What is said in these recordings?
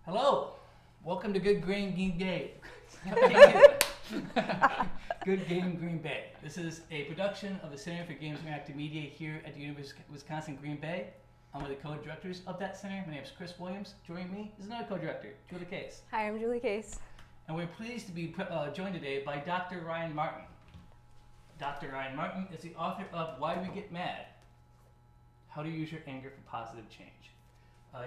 Hello, welcome to Good Green Green Bay. Good Game Green Bay. This is a production of the Center for Games Interactive Media here at the University of Wisconsin Green Bay. I'm one of the co-directors of that center. My name is Chris Williams. Joining me is another co-director, Juli Case. Hi, I'm Julie Case. And we're pleased to be joined today by Dr. Ryan Martin. Dr. Ryan Martin is the author of Why We Get Mad, How to Use Your Anger for Positive Change.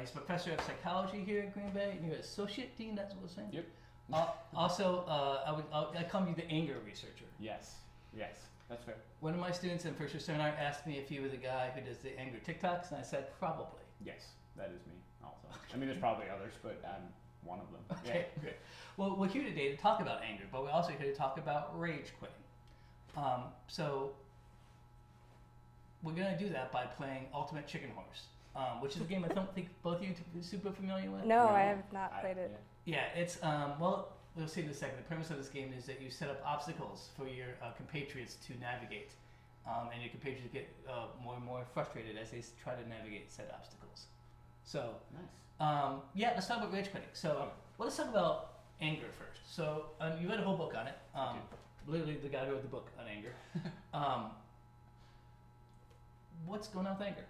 He's a professor of psychology here at Green Bay, and you're an associate dean, that's what we're saying? Yep. I call you the anger researcher. Yes, that's fair. One of my students in first year seminar asked me if he was the guy who does the anger TikToks, and I said, probably. Yes, that is me also. I mean, there's probably others, but I'm one of them. Okay, good. Well, we're here today to talk about anger, but we're also here to talk about rage quitting. So we're going to do that by playing Ultimate Chicken Horse, which is a game I don't think both of you are super familiar with. No, I have not played it. Yeah, it's, well, we'll see in a second. The premise of this game is that you set up obstacles for your compatriots to navigate, and your compatriots get more and more frustrated as they try to navigate said obstacles. So, Nice. yeah, let's talk about rage quitting. So, let's talk about anger first. So, you read a whole book on it. Literally, the guy who wrote the book on anger. What's going on with anger?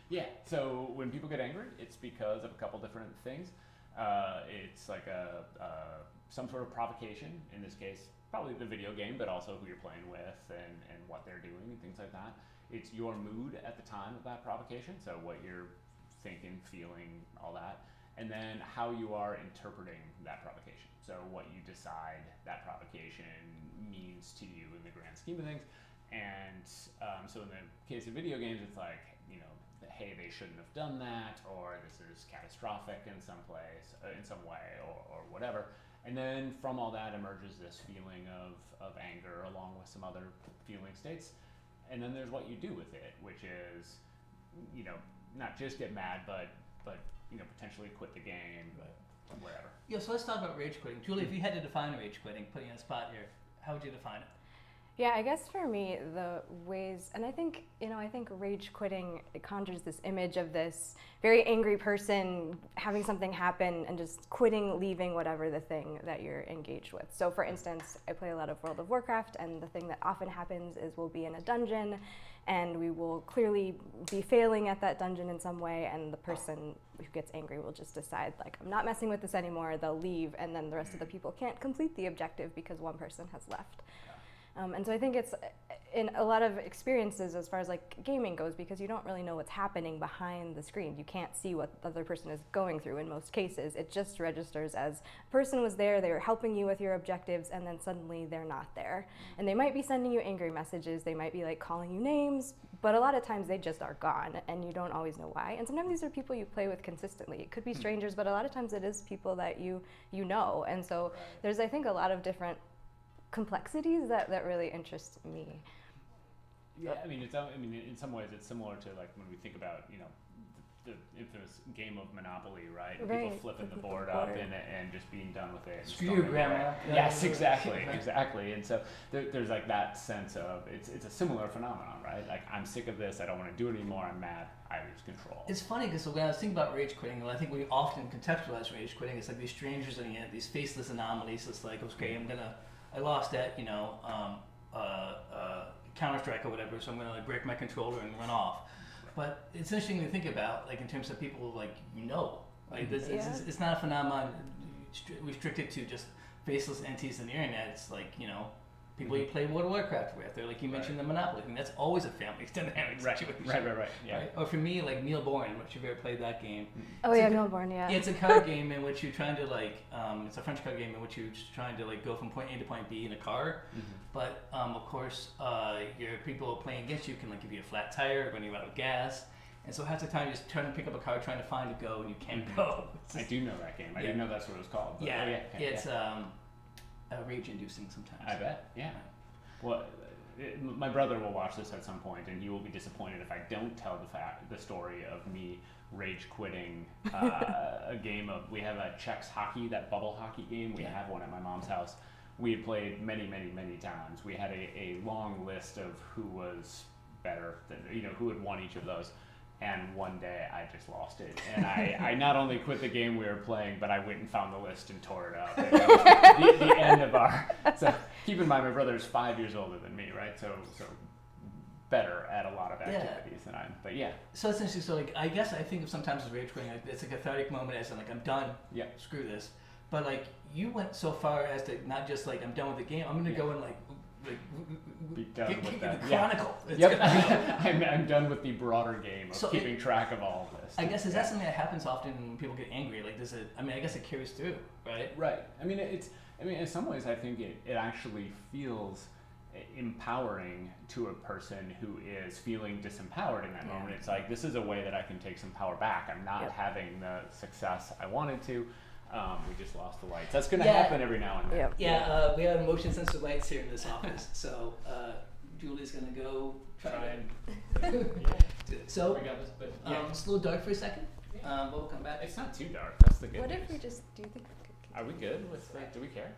Yeah, so when people get angry, it's because of a couple different things. It's like some sort of provocation, in this case, probably the video game, but also who you're playing with and what they're doing and things like that. It's your mood at the time of that provocation, so what you're thinking, feeling, all that, and then how you are interpreting that provocation. So what you decide that provocation means to you in the grand scheme of things. And so in the case of video games, it's like, you know, hey, they shouldn't have done that, or this is catastrophic in some place, in some way, or whatever. And then from all that emerges this feeling of anger along with some other feeling states. And then there's what you do with it, which is, you know, not just get mad, but you know, potentially quit the game, wherever. Yeah, so let's talk about rage quitting. Julie, if you had to define rage quitting, putting you on the spot here, how would you define it? Yeah, I guess for me, the ways, and I think rage quitting, it conjures this image of this very angry person having something happen and just quitting, leaving whatever the thing that you're engaged with. So for instance, I play a lot of World of Warcraft, and the thing that often happens is we'll be in a dungeon, and we will clearly be failing at that dungeon in some way, and the person who gets angry will just decide, like, I'm not messing with this anymore, they'll leave, and then the rest of the people can't complete the objective because one person has left. And so I think it's in a lot of experiences as far as like gaming goes, because you don't really know what's happening behind the screen. You can't see what the other person is going through in most cases. It just registers as a person was there, they were helping you with your objectives, and then suddenly they're not there. And they might be sending you angry messages, they might be like calling you names, but a lot of times they just are gone and you don't always know why. And sometimes these are people you play with consistently. It could be strangers, but a lot of times it is people that you know. And so there's, I think, a lot of different complexities that really interest me. Yeah, I mean, in some ways, it's similar to like when we think about, you know, the infamous game of Monopoly, right? People flipping the board up and just being done with it. Screw you, Grandma. Yes, exactly. And so there's like that sense of it's a similar phenomenon, right? Like, I'm sick of this. I don't want to do it anymore. I'm mad. I lose control. It's funny because when I was thinking about rage quitting, I think we often contextualize rage quitting. It's like these strangers on the end, these faceless anomalies. It's like, okay, I lost at, you know, Counter-Strike or whatever, so I'm going to like break my controller and run off. But it's interesting to think about, like, in terms of people, like, you know, like, it's not a phenomenon restricted to just faceless entities on the internet. It's like, you know, people you play World of Warcraft with, or like you mentioned the Monopoly thing. That's always a family dynamic situation. Right. Yeah. Right? Or for me, like Neil Bourne, which you've ever played that game. Oh yeah, Neil Bourne, yeah. It's a card game in which you're trying to like, it's a French card game in which you're just trying to like go from point A to point B in a car. But of course, your people playing against you can like give you a flat tire when you're out of gas. And so half the time you just turn and pick up a card trying to find a go and you can't go. I do know that game. I didn't know that's what it was called. But It's rage-inducing sometimes. I bet, yeah. Well, my brother will watch this at some point, and he will be disappointed if I don't tell the story of me rage quitting a game of. We have a Czechs hockey, that bubble hockey game. We have one at my mom's house. We had played many times. We had a long list of who was better than, you know, who had won each of those. And one day I just lost it. And I not only quit the game we were playing, but I went and found the list and tore it up. And that was the end of our... So keep in mind, my brother's 5 years older than me, right? So better at a lot of activities than I am. But yeah. So it's interesting. So like, I guess I think of sometimes as rage quitting, like, it's a cathartic moment as in like, I'm done. Yeah. Screw this. But like, you went so far as to not just like, I'm done with the game. I'm gonna go and like be done with that. The chronicle. Yep. I'm done with the broader game of keeping track of all of this. I guess is that something that happens often when people get angry? Like, does it? I mean, I guess it carries through, right? Right. I mean, in some ways, I think it actually feels empowering to a person who is feeling disempowered in that moment. It's like, this is a way that I can take some power back. I'm not having the success I wanted to. We just lost the lights. That's going to happen every now and then. Yep. Yeah, we have motion sensor lights here in this office, so Julie's going to go try and do it. So We got this, but it's a little dark for a second, but we'll come back. it's not too dark. That's the good What news. if we just do the? Are we good with that? Do we care?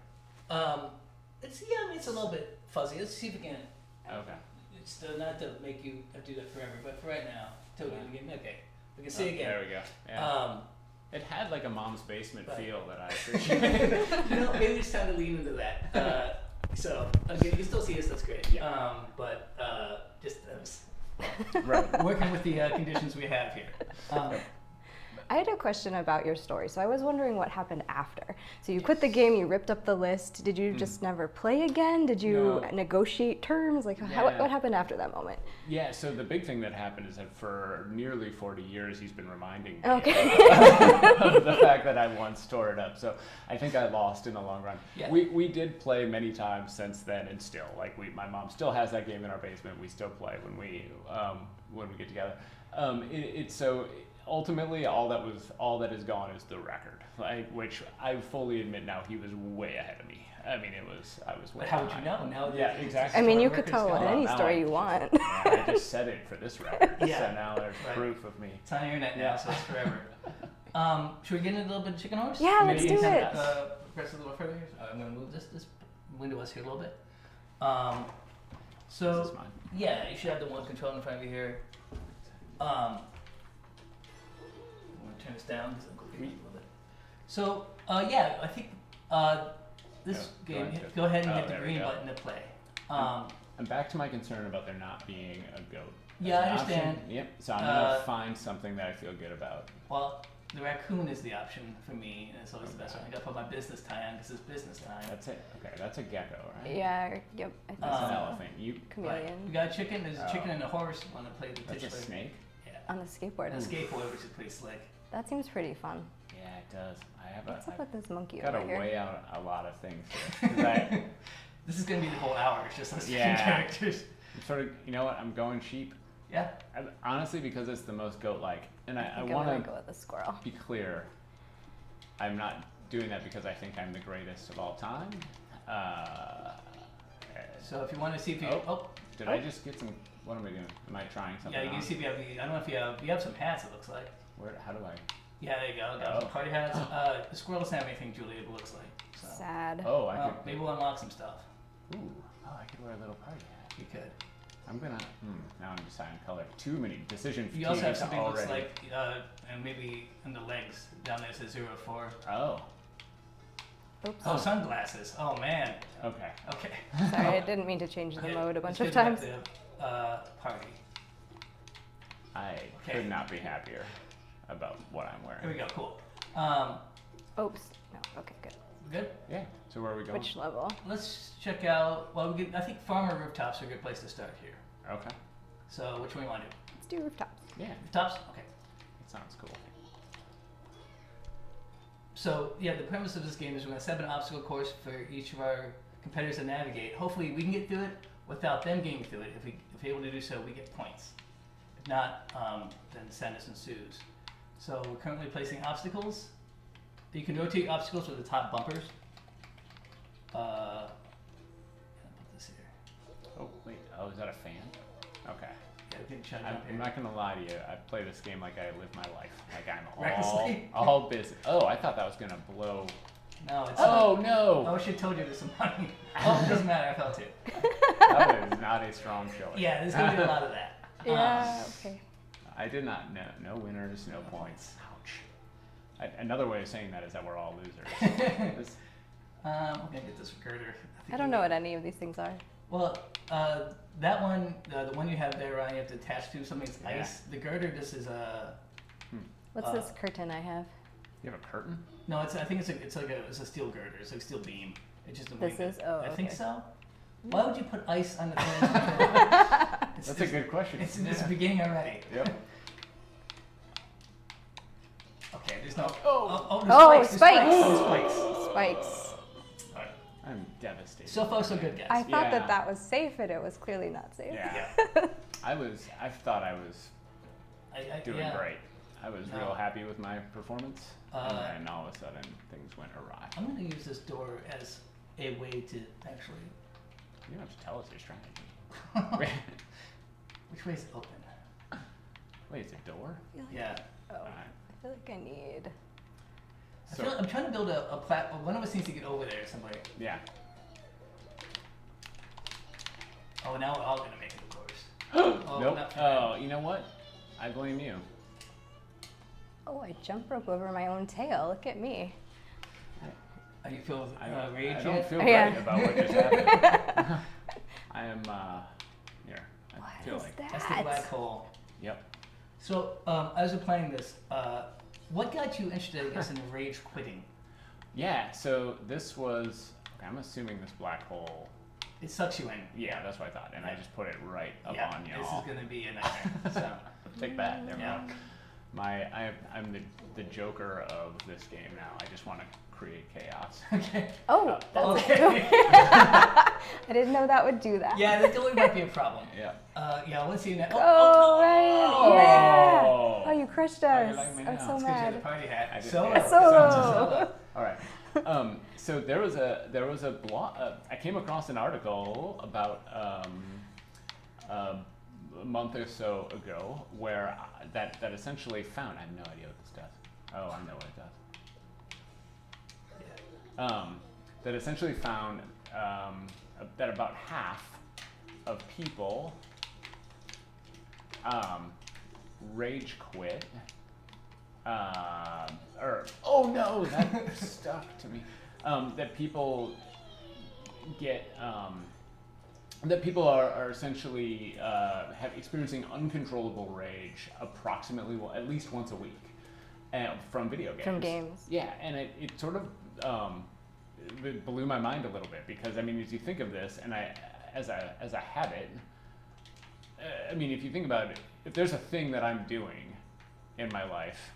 It's I mean, it's a little bit fuzzy. Let's see if we can. Okay. It's not to make you have to do that forever, but for right now, okay, we can see again. There we go. Yeah. It had like a mom's basement feel that I appreciate. Maybe it's time to lean into that. So again, you can still see us. That's great. Yeah. But just Right. working with the conditions we have here. I had a question about your story. So I was wondering what happened after. So you quit the game, you ripped up the list. Did you just never play again? Did you negotiate terms? Like, what happened after that moment? Yeah, so the big thing that happened is that for nearly 40 years, he's been reminding me Okay. of the fact that I once tore it up. So I think I lost in the long run. Yeah. We did play many times since then, and still, like, my mom still has that game in our basement. We still play when we get together. Ultimately, all that is gone is the record, like, which I fully admit now he was way ahead of me. I mean, I was way But how would you behind. know? Now Yeah, exactly. I mean, you the could record's tell gone. any Now story I- you want. Yeah, I just said it for this record, Yeah. so now there's Right. proof of me. It's on the internet now, so it's forever. Should we get into a little bit of chicken horse? Yeah, Maybe let's do kind it. of, press a little further here. I'm going to move this window us here a little bit. This is mine. Yeah, you should have the one control in front of you here. I'm going to turn this down because I'm going a little bit. So, I think this Go game, ahead. go ahead and Oh, hit the there we green go. button to play. I'm back to my concern about there not being a goat. Yeah, as I an understand. option. Yep. So I'm gonna find something that I feel good about. Well, the raccoon is the option for me, and it's always the best one. I got to put my business tie on because it's business time. That's it. Okay, that's a gecko, right? Yeah, yep. I think That's an so. elephant. You. Right. Chameleon. We got a chicken. There's a Oh. chicken and a horse. Want to play the That's a titular? snake. Yeah. On the skateboard. And a skateboard, which is pretty slick. That seems pretty fun. Yeah, it does. I have What's up with this monkey got over to here? weigh out a lot of things here. 'Cause I, This is gonna be the whole hour. It's just us Yeah. characters. I'm sort of, you know what? I'm going sheep. Yeah. Honestly, because it's the most goat-like, and I I think I'm want gonna to go with a squirrel. be clear. I'm not doing that because I think I'm the greatest of all time. So if you want to see if you, Did I just get some? What am I doing? Am I trying something? yeah, you can on? see if you have the. I don't know if you have some hats. It looks like. Where? How do I? Yeah, there you go. Got some party hats. The squirrel doesn't have anything, Julie. It looks like. So. Sad. Oh, I Well, could. maybe we'll unlock some stuff. Ooh. Oh, I could wear a little party hat. You could. I'm gonna. Now I'm deciding color. Too many decision fatigue You also have something that looks already. like, and maybe in the legs down there it says 04. Oh. Oops. Oh, sunglasses. Oh man. Okay. Okay. Sorry, I didn't mean to change the Yeah, mode a bunch let's of get times. back to, party. I Okay. could not be happier about what I'm wearing. Here we go. Cool. Oops. No. Okay, good. Good. Yeah. So where are we going? Which level? Let's check out. Well, I think farmer rooftops are a good place to start here. Okay. So which one you want to do? Let's do rooftops. Yeah. Rooftops. Okay. That sounds cool. So yeah, the premise of this game is we're going to set up an obstacle course for each of our competitors to navigate. Hopefully, we can get through it without them getting through it. If we're able to do so, we get points. If not, then sadness ensues. So we're currently placing obstacles. You can rotate obstacles with the top bumpers. I'll put this here. Oh wait. Oh, is that a fan? Okay. Yeah, we can try to I'm jump here. not gonna lie to you. I play this game like I live my life. Like I'm Recklessly? all busy. Oh, I thought that was gonna blow. No, it's Oh no! I wish I told you there's some money. Oh, it doesn't matter. I felt it. That is not a strong showing. Yeah, there's gonna be a lot of that. Yeah. Okay. I did not know. No winners, no points. Ouch. Another way of saying that is that we're all losers. I'm gonna get this girder. I don't know what any of these things are. Well, that one, the one you have there, Ryan, you have to attach to something's ice. The girder, this is a. What's this curtain I have? You have a curtain? No, I think it's a steel girder. It's like steel beam. It's just a This is? Oh, I think okay. so. Why would you put ice on the thing? That's a good question. It's beginning already. Yep. Okay, there's no. Spikes! Spikes. Spikes. I'm devastated. So far, so good, guys. I thought that was safe, and it was clearly not safe. Yeah. I thought I was doing great. I was real happy with my performance, and then all of a sudden things went awry. I'm going to use this door as a way to actually. You don't have to tell us your strategy. Which way is it open? Wait, it's a door? Yeah. Oh, I feel like I need. I'm trying to build a platform. One of us needs to get over there, somebody. Yeah. Oh, now we're all going to make it, of course. Nope. Oh, you know what? I blame you. Oh, I jump rope over my own tail. Look at me. Are you feel rage I don't yet? feel great about what just happened. I am, here. I feel like. That's the black hole. Yep. So, as we're playing this, what got you interested, I guess, in rage quitting? Yeah, so this was, I'm assuming this black hole. It sucks you in. Yeah, that's what I thought. And I just put it right up on y'all. This is going to be a nightmare. So. Take that. There we Yeah. go. I'm the Joker of this game now. I just want to create chaos. Okay. Oh, that's okay. I didn't know that would do that. Yeah, that totally might be a problem. Yeah. Yeah, let's see now. Oh, right. Oh. Yeah. Oh, you crushed Oh, us. you like me I'm now. so It's 'cause you had mad. the party hat. I just- Solo. yeah. Solo. All right. So there was a blog. I came across an article about a month or so ago where that essentially found. I have no idea what this does. Oh, I know what it does. That essentially found that about half of people rage quit. Oh no, that stuck to me. That people get that people are essentially experiencing uncontrollable rage approximately at least once a week from video games. From games. Yeah, and it sort of it blew my mind a little bit because I mean, as you think of this, and as a habit, I mean, if you think about it, if there's a thing that I'm doing in my life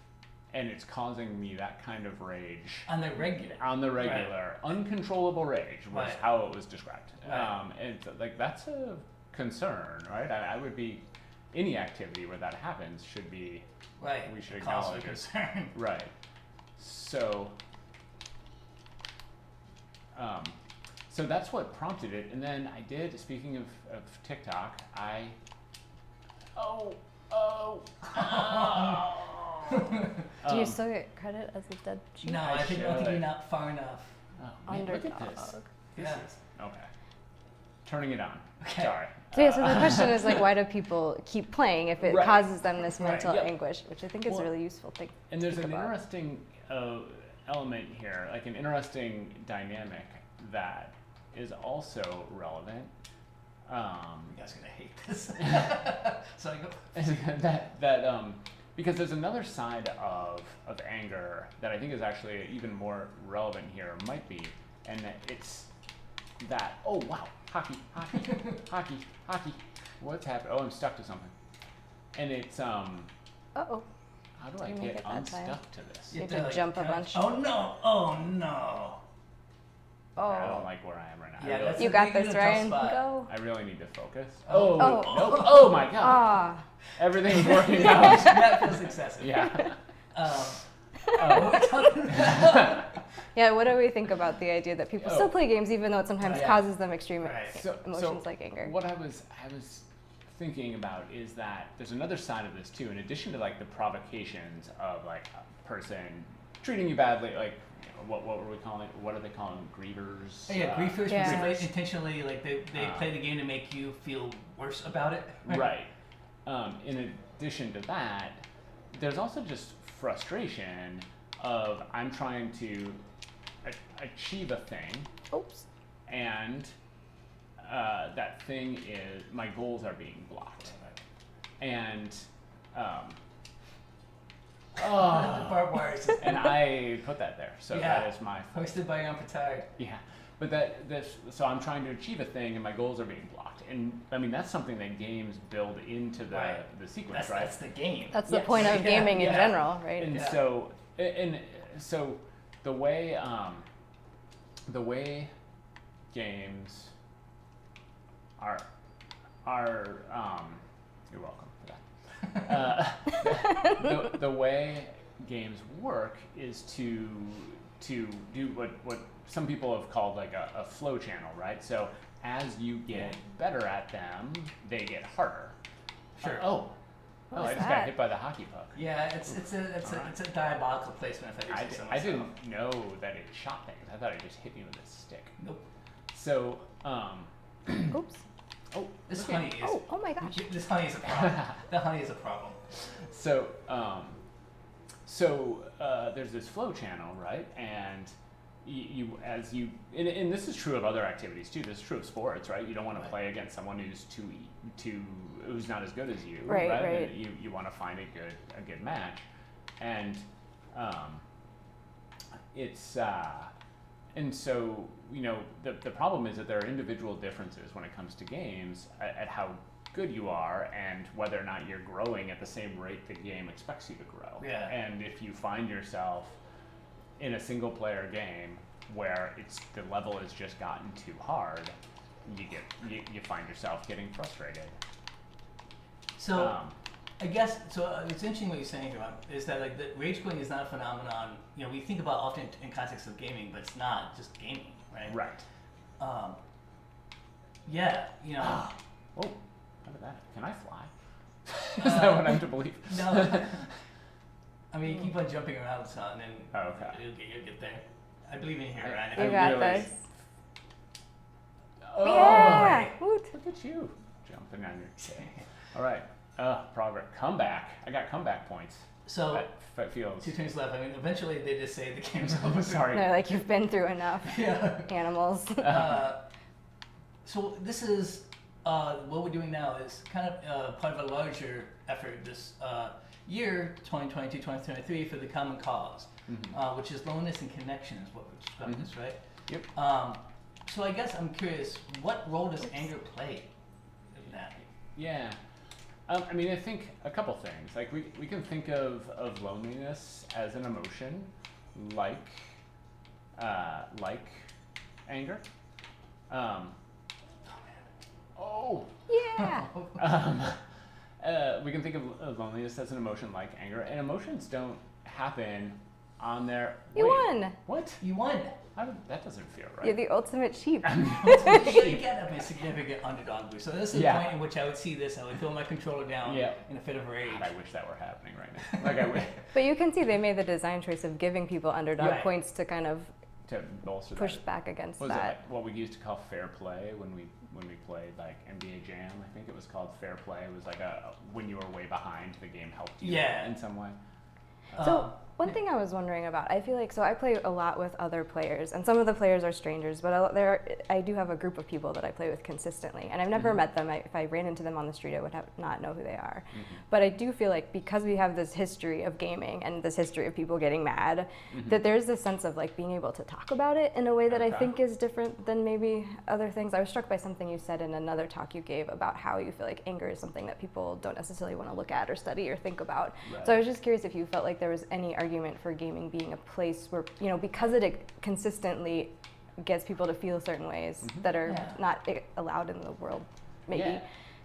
and it's causing me that kind of rage On the regular. right. Uncontrollable rage was Right. how it was described. Right. And it's like that's a concern, right? I would be any activity where that happens should be Right. we should Cause for acknowledge it. concern. Right. So so that's what prompted it, and then I did. Speaking of TikTok, Do you still get credit as a dead sheep? No, I think should. you're not far enough. Oh, man, look at this. Underdog. This Yeah. is okay. Turning it on. Okay. Sorry. So yeah, so the question is like, why do people keep playing if it Right. causes them this Right, mental yep. anguish, which I think is Well, a really useful thing. And there's think an about. interesting element here, like an interesting dynamic that is also relevant. You guys are gonna hate this. So I go. Because there's another side of anger that I think is actually even more relevant here, might be, and it's that, oh wow, hockey, what's happening? Oh, I'm stuck to something. And it's, Uh-oh. how do I Did you make get it that time? unstuck to this? You have to jump a bunch. Oh no! Oh no! I don't Oh. like where I am right now. Yeah, I, really, that's You a- got you're in this, a tough Ryan. spot. Go. I really need to focus. Oh. Oh, Oh. nope. Oh my god. Ah. Everything is working out. That feels excessive. Yeah. What were we talking about? Yeah, what do we think about the idea that people still play games even though it sometimes Yeah. causes them extreme Right. emotions like anger? What I was thinking about is that there's another side of this too. In addition to like the provocations of like a person treating you badly, like what were we calling it? What are they calling them? Grievers? Oh, yeah, griefers. Yeah. Because they intentionally like they play the game to make you feel worse about it. Right. In addition to that, there's also just frustration of I'm trying to achieve a thing, Oops. and that thing is, my goals are being blocked. And The barbed wire is and I put that there, so that is my fault. hosted by Young Petard. Yeah, but so I'm trying to achieve a thing, and my goals are being blocked. And I mean, that's something that games build into the sequence, right? That's the game. That's the point of gaming in general, right? And so the way games are you're welcome for that. The way games work is to do what some people have called like a flow channel, right? So as you get better at them, they get harder. Sure. I just got hit by the hockey puck. Yeah, it's a diabolical placement. If I do say so I myself. didn't know that it shot things. I thought it just hit me with a stick. Nope. So Oops. oh, This okay. honey is. Oh my gosh. This honey is a problem. The honey is a problem. So there's this flow channel, right? And and this is true of other activities too. This is true of sports, right? You don't want to play against someone who's not as good as you, Right. And you want to find a good match, and and so the problem is that there are individual differences when it comes to games at how good you are and whether or not you're growing at the same rate the game expects you to grow. Yeah. And if you find yourself in a single player game where the level has just gotten too hard, you find yourself getting frustrated. So I guess it's interesting what you're saying here is that like the rage quitting is not a phenomenon. We think about often in context of gaming, but it's not just gaming, right? Right. Yeah. Oh, how did that? Can I fly? Is that what I'm to believe? No. I mean, you keep on jumping around, son, and Okay. you'll get there. I believe in you here, Ryan. You I got really- this. Oh, Yeah. Woot. look at you jumping on your. All right. Progress. Comeback. I got comeback points. So That feels. 2 turns left. I mean, eventually they just say the game's over. Sorry. No, like you've been through enough Yeah. animals. So this is what we're doing now is kind of part of a larger effort this year, 2022-2023, for the common cause, which is loneliness and connection is what we're describing this, right? Yep. So I guess I'm curious, what role does anger play in that? Yeah. I mean, I think a couple things. Like we can think of loneliness as an emotion, like anger. Yeah. We can think of loneliness as an emotion like anger, and emotions don't happen on their. You Wait, won. What? You won. That doesn't feel right. You're the ultimate sheep. You get a significant underdog boost. So this is the point in which I would see this. I would throw my controller down in a fit of rage. God, I wish that were happening right now. Like I wish But you can see they made the design choice of giving people underdog points to kind of to bolster push that. back against Was it that. like what we used to call fair play when we played like NBA Jam? I think it was called fair play. It was like when you were way behind, the game helped you in some way. So one thing I was wondering about, I feel like, so I play a lot with other players, and some of the players are strangers, but I do have a group of people that I play with consistently, and I've never met them. If I ran into them on the street, I would not know who they are. But I do feel like because we have this history of gaming and this history of people getting mad, that there's this sense of like being able to talk about it in a way that I think is different than maybe other things. I was struck by something you said in another talk you gave about how you feel like anger is something that people don't necessarily want to look at or study or think about. Right. So I was just curious if you felt like there was any argument for gaming being a place where, because it consistently gets people to feel certain ways that are not allowed in the world, maybe.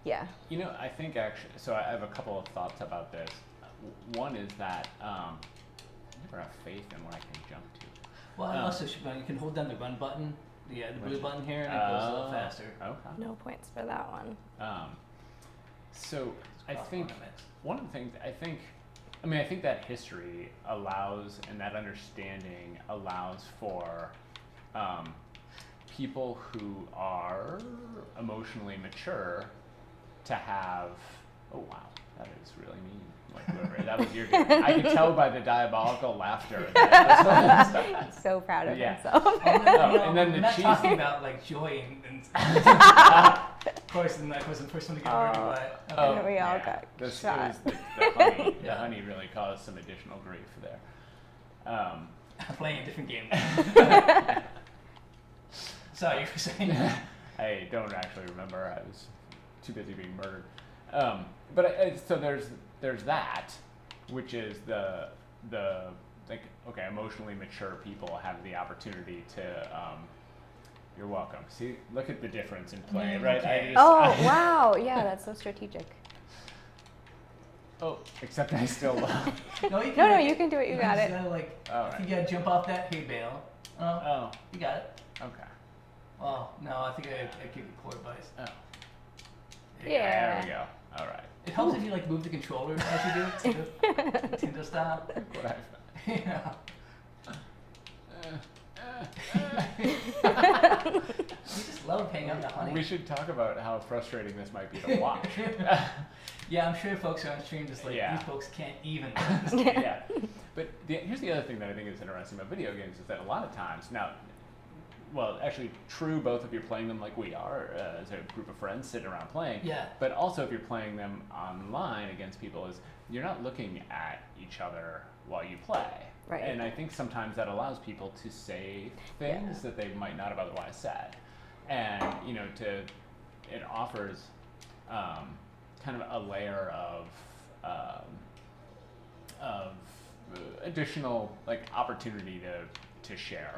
Yeah. I think actually, so I have a couple of thoughts about this. One is that I never have faith in what I can jump to. Well, I also you can hold down the run button, the blue button here, and it goes a little faster. Okay. No points for that one. So I think one of the things I think that history allows, and that understanding allows for people who are emotionally mature to have, That is really mean. Like, whoever, that was your game. I could tell by the diabolical laughter. That He's so proud of Yeah. himself. and then I'm the not cheese. talking about like joy and of course, and that was the first one to get murdered by. Oh, And we all yeah. got This shot. was the honey. The Yeah. honey really caused some additional grief there. Playing a different game. Sorry, you were saying. I don't actually remember. I was too busy being murdered. So there's that, which is the like, okay, emotionally mature people have the opportunity to. You're welcome. See, look at the difference in play, right? Okay. Wow. Yeah, that's so strategic. Oh, except I still love. No, you No, can you can do it. You got it. Like, All if you right. gotta jump off that hay bale. Oh, You got it. okay. Oh, no, I think I give you poor advice. Oh, Yeah. there we go. All right. It helps if you like move the controller as you do it, Nintendo style. What I You know. You just love hanging out the honey. We should talk about how frustrating this might be to watch. Yeah, I'm sure folks are on stream just like, Yeah. these folks can't even. Yeah. But here's the other thing that I think is interesting about video games is that a lot of times, now, well, actually true both if you're playing them like we are, as a group of friends sitting around playing, Yeah. but also if you're playing them online against people, is you're not looking at each other while you play. Right. And I think sometimes that allows people to say things that they might not have otherwise said. And, you know, it offers kind of a layer of additional like opportunity to share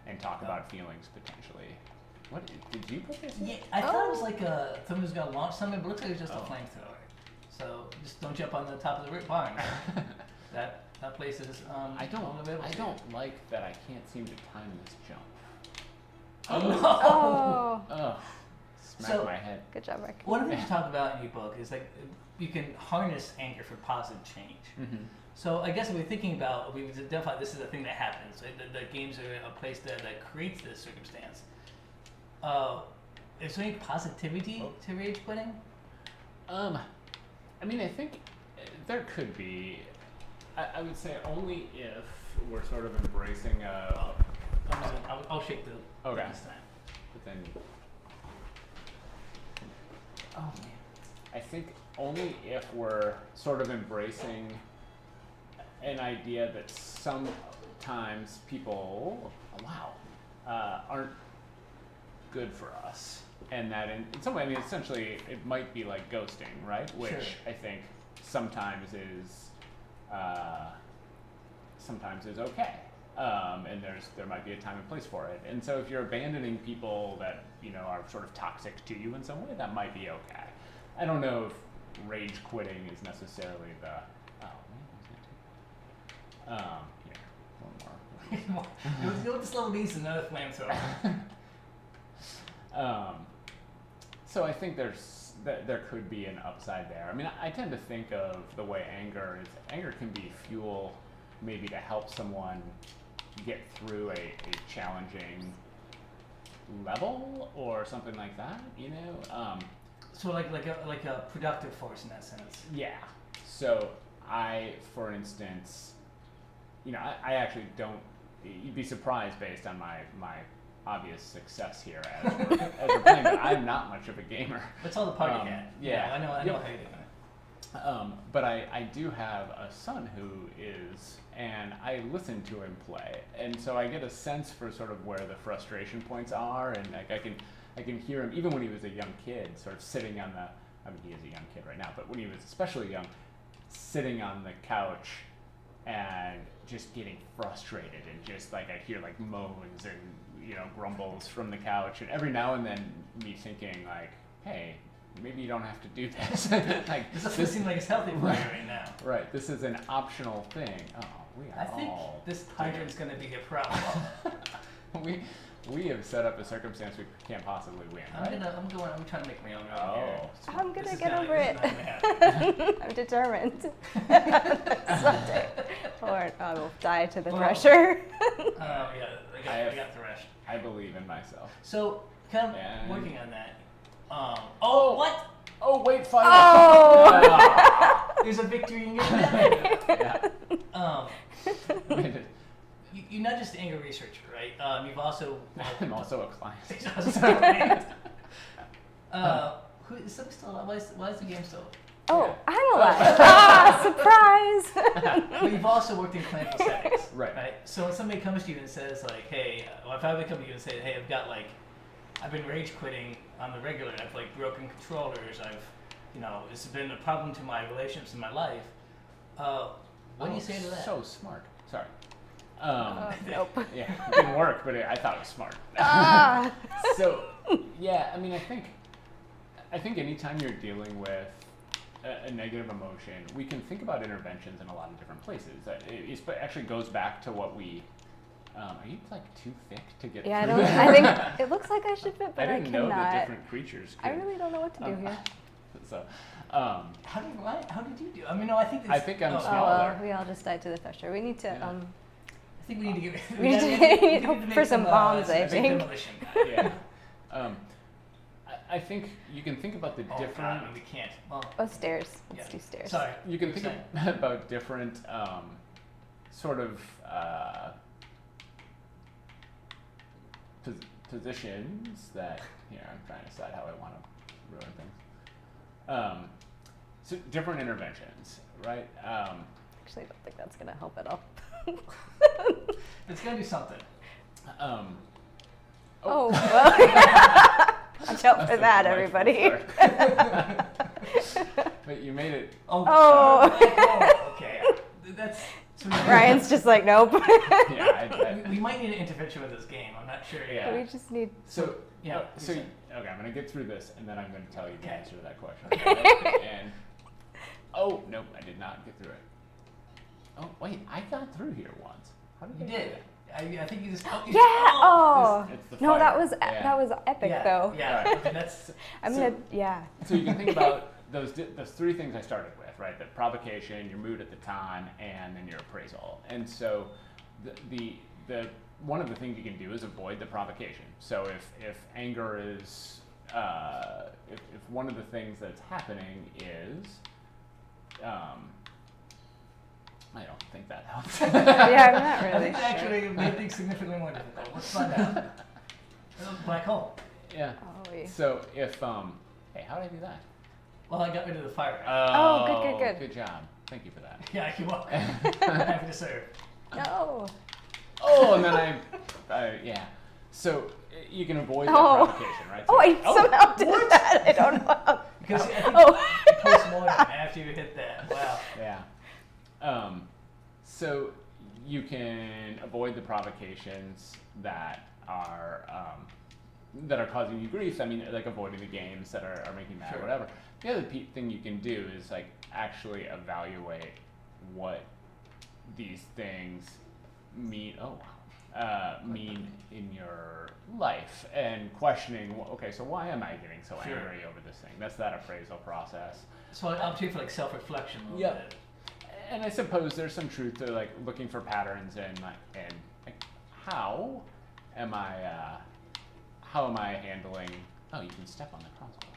and talk about feelings potentially. What did you put this in? Yeah, I thought it was like someone who's gonna launch something, but it looks like it's just Oh. a flamethrower. So just don't jump on the top of the barn. That place is I unavailable. don't like that I can't seem to time this jump. Oh, Ugh. Smack So- my head. good job, Rick. One of the things you talk about in your book is like you can harness anger for positive change. Mm-hmm. So I guess if we're thinking about, we would identify this is a thing that happens. Right? The games are a place that creates this circumstance. Is there any positivity to rage quitting? I mean, I think there could be. I would say only if we're sort of embracing a. I'll shake the Okay. this time. But then. Oh man. I think only if we're sort of embracing an idea that sometimes people, aren't good for us. And that in some way, I mean, essentially, it might be like ghosting, right? Which Sure. I think sometimes is okay. And there might be a time and place for it. And so if you're abandoning people that, you know, are sort of toxic to you in some way, that might be okay. I don't know if rage quitting is necessarily the, here, one more. You know what this level needs is another flamethrower. So I think there could be an upside there. I mean, I tend to think of the way anger can be fuel, maybe to help someone get through a challenging level or something like that. You know. So like a productive force in that sense. Yeah. So for instance, you know, I actually don't. You'd be surprised based on my obvious success here as we're playing, but I'm not much of a gamer. That's all the party hat. Yeah. I know how you're doing it. But I do have a son who is, and I listen to him play, and so I get a sense for sort of where the frustration points are, and like I can hear him even when he was a young kid, sort of sitting on the. I mean, he is a young kid right now, but when he was especially young, sitting on the couch and just getting frustrated, and just like I'd hear like moans and, you know, grumbles from the couch, and every now and then me thinking like, hey, maybe you don't have to do this. Like This doesn't seem like it's healthy for you right now. right, this is an optional thing. Oh, we are I think all this hydrant's going to be a problem. we have set up a circumstance we can't possibly win, right? I'm trying to make my own run here. Oh, I'm This gonna is get not- over this it. is not gonna happen. I'm determined. Someday. Or I will die to the Well, pressure. Yeah, I got thrashed. I believe in myself. So, kind of And- working on that. Oh, what? Oh, wait, fire! Oh! There's a victory in your head. Yeah. You're not just an anger researcher, right? You've also... I'm also a client. Is somebody still alive? Why is the game still? Oh, I'm alive. Surprise. But you've also worked in clinical settings, Right. So when somebody comes to you and says like, hey, or if I would come to you and say, hey, I've been rage quitting on the regular, I've like broken controllers, it's been a problem to my relationships in my life. What do you say to that? So smart. Sorry. Nope. Yeah, it didn't work, but I thought it was smart. So, yeah, I mean, I think anytime you're dealing with a negative emotion, we can think about interventions in a lot of different places. It actually goes back to what we. Are you like too thick to get? Yeah, through I think it looks like I should fit, but I I didn't cannot. know that different creatures. I really don't know what to do here. So, How did you do? I mean, no, I think. I think I'm Oh, smaller. well, we all just died to the pressure. We need to. Yeah. I think we need to get. We need to make for some bombs, I big think. demolition. Yeah. I think you can think about the Oh, different. God, no, we can't. Well, Oh, stairs. Let's yeah. do stairs. Sorry. You can You're think about different sort of positions that here I'm trying to decide how I want to ruin things. So different interventions, right? Actually, I don't think that's gonna help at all. It's gonna do something. Oh well. Watch out for that, Life everybody. But you made it. Oh. Okay. That's. So Ryan's just like, nope. Yeah, we might need an intervention with this game. I'm not sure yet. Yeah. We just need. So Yeah. okay, I'm gonna get through this, and then I'm gonna tell you the Okay. answer to that question. Okay? And nope, I did not get through it. Oh wait, I got through here once. How did You I do did. that? I think you just. Yeah. Oh. It's the No, fire. that was Yeah. that was epic Yeah. though. Yeah. Right. Okay, that's. I'm So- gonna. Yeah. So you can think about those three things I started with, right? The provocation, your mood at the time, and then your appraisal. And so the one of the things you can do is avoid the provocation. So if anger is if one of the things that's happening is I don't think that helps. Yeah, I'm not I really think sure. actually it made things significantly more difficult. Let's find out. Black hole. Yeah. Oh, yeah. So if hey, how did I do that? Well, I got rid of the fire. Oh, good. Good job. Thank you for that. Yeah, you're welcome. Happy to serve. No. Oh, and then yeah. So you can avoid that Oh. provocation, right? Oh, So- I somehow did that. I don't know how. Because I think Oh. post-mortem after you hit that. Wow. Yeah. So you can avoid the provocations that are causing you grief. I mean, like avoiding the games that are making you mad, Sure. or whatever. The other thing you can do is like actually evaluate what these things mean. Mean in your life, and questioning. Okay, so why am I getting so Sure. angry over this thing? That's that appraisal process. So I'm too for like self-reflection a little Yeah. bit. And I suppose there's some truth to like looking for patterns and how am I handling? Oh, you can step on the crossbow.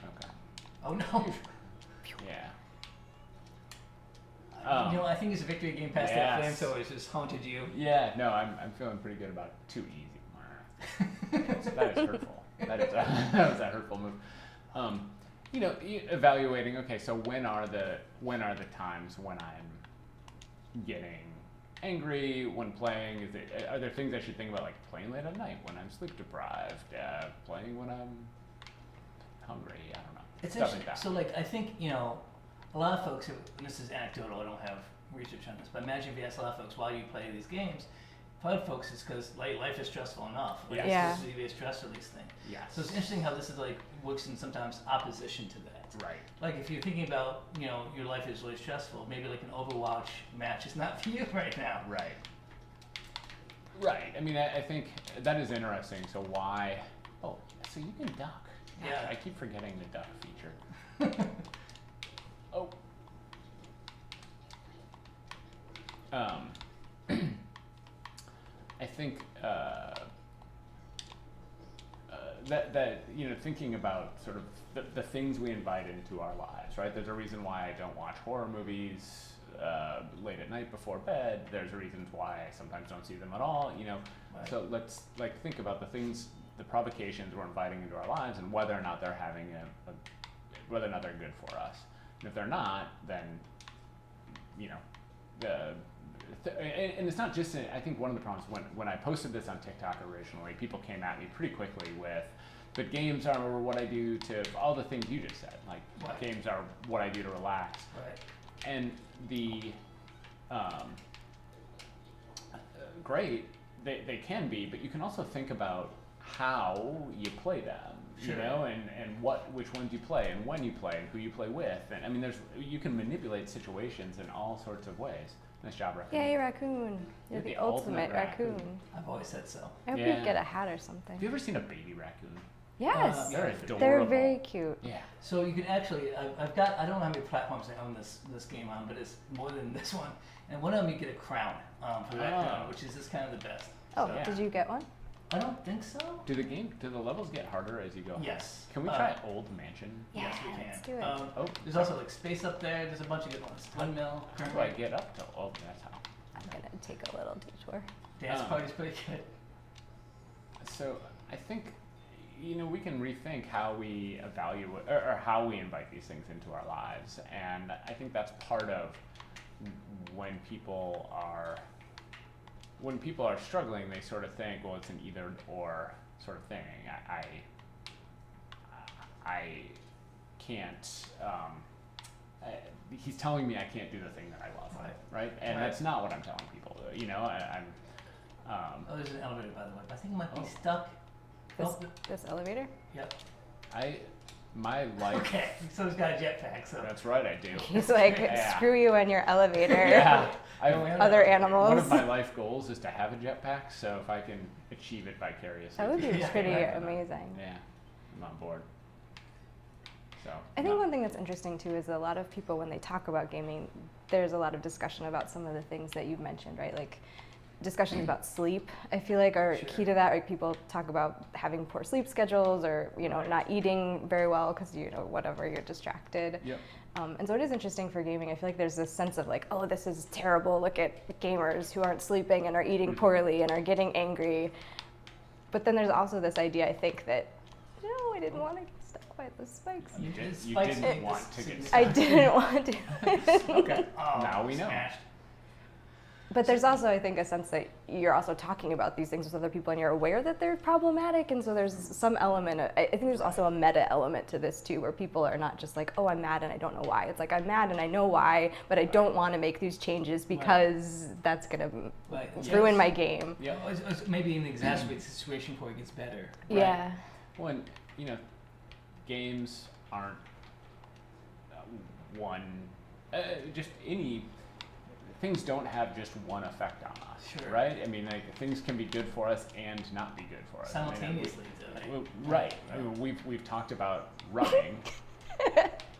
Okay. Oh no. Yeah. I think it's a victory game past that flame, so it's just haunted you. Yeah. No, I'm feeling pretty good about it. Too easy. That is hurtful. That was a hurtful move. Evaluating. Okay, so when are the times when I'm getting angry when playing? Are there things I should think about, like playing late at night when I'm sleep deprived, playing when I'm hungry? I don't know. It's Stuff interesting. like that. So like I think a lot of folks, and this is anecdotal, I don't have research on this, but imagine if you ask a lot of folks why you play these games. For other folks, it's because life is stressful enough. Like, Yeah. It's supposed to be a stress release thing. Yes. So it's interesting how this is like works in sometimes opposition to that. Right. Like if you're thinking about, your life is really stressful, maybe like an Overwatch match is not for you right now. Right. Right. I mean, I think that is interesting. So why? Oh, so you can duck. Gosh, Yeah. I keep forgetting the duck feature. Oh. I think that thinking about sort of the things we invite into our lives, right? There's a reason why I don't watch horror movies late at night before bed. There's reasons why I sometimes don't see them at all. Right. So let's think about the provocations we're inviting into our lives, and whether or not they're having whether or not they're good for us. And if they're not, then and it's not just. I think one of the problems when I posted this on TikTok originally, people came at me pretty quickly with, but games are what I do to all the things you just said. Like Right. games are what I do to relax. Right. And great, they can be, but you can also think about how you play them, Sure. and which ones you play, and when you play, and who you play with. And I mean, you can manipulate situations in all sorts of ways. Nice job, Raccoon. Yay, raccoon! You're the ultimate raccoon. I've always said so. I hope Yeah. you get a hat or something. Have you ever seen a baby raccoon? Yes, They're adorable. they're very cute. Yeah. So you can actually, I don't know how many platforms I own this game on, but it's more than this one. And one of them you get a crown for that gun, which is just kind of the best. Oh, So, Yeah. did you get one? I don't think so. Do the levels get harder as you go? Yes. Can we try Old Mansion? Yes, we can. let's do it. Oh, There's also like space up there. There's a bunch of good ones. Windmill. how do I get up to? Oh, that's how. I'm gonna take a little detour. Dance party's pretty good. So I think we can rethink how we evaluate or how we invite these things into our lives, and I think that's part of when people are struggling. They sort of think, well, it's an either or sort of thing. I can't. He's telling me I can't do the thing that I love, right? And Right. that's not what I'm telling people. I'm. Oh, there's an elevator by the way. I think it might be stuck. This elevator? Yep. My life. Okay. So he's got a jetpack. So. That's right, I do. He's like, Yeah. screw you and your elevator. Yeah. Other animals. One of my life goals is to have a jetpack, so if I can achieve it vicariously. That would be Yeah, pretty right. amazing. Yeah, I'm on board. So. I think one thing that's interesting too is a lot of people, when they talk about gaming, there's a lot of discussion about some of the things that you've mentioned, right? Like discussions about sleep, I feel like are key to that. Like people talk about having poor sleep schedules or, not eating very well because, whatever, you're distracted. Yep. And so it is interesting for gaming. I feel like there's this sense of like, oh, this is terrible. Look at gamers who aren't sleeping and are eating poorly and are getting angry. But then there's also this idea, I think, that, no, I didn't want to get stuck by the spikes. You Spikes didn't make want this to get I didn't want to. Okay. Oh, Now we know. smashed. But there's also, I think, a sense that you're also talking about these things with other people and you're aware that they're problematic. And so there's some element, I think there's also a meta element to this too, where people are not just like, oh, I'm mad and I don't know why. It's like, I'm mad and I know why, but I don't want to make these changes because that's going to Right. ruin my game. Yeah. It's maybe an exacerbated situation before it gets better. Yeah. Well, and, games aren't just any. Things don't have just one effect on us, Sure. right? I mean, like things can be good for us and not be good for us. Simultaneously. Right. I mean, we've talked about running,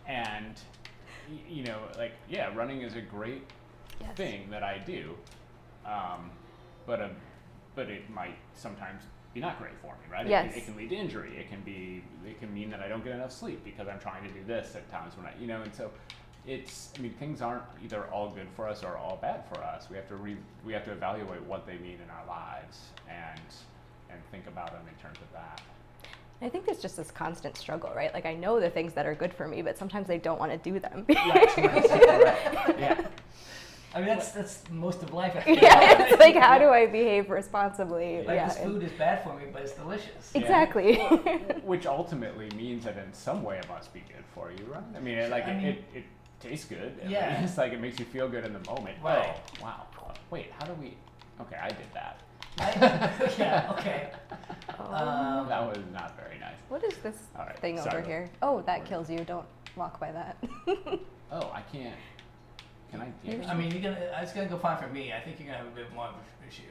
and running is a great Yes. thing that I do, but it might sometimes be not great for me, right? Yes. It can lead to injury. It can mean that I don't get enough sleep because I'm trying to do this at times when and so. Things aren't either all good for us or all bad for us. We have to evaluate what they mean in our lives and think about them in terms of that. I think there's just this constant struggle, right? Like I know the things that are good for me, but sometimes I don't want to do them. Right. Yeah. I mean, that's most of life. Yeah, it's like, how do I behave responsibly? Like Yeah. this food is bad for me, but it's delicious. Yeah. Exactly. Which ultimately means that in some way it must be good for you, right? I mean, it tastes good. Yeah. It's like it makes you feel good in the moment. Right. Oh, wow. Wait, how do we? Okay, I did that. Yeah, okay. That was not very nice. What is this All right, thing sorry. over here? Oh, that kills you. Don't walk by that. Oh, I can't. Can I? Damage I mean, it's gonna go fine for me. I think you're gonna have a bit more of an issue.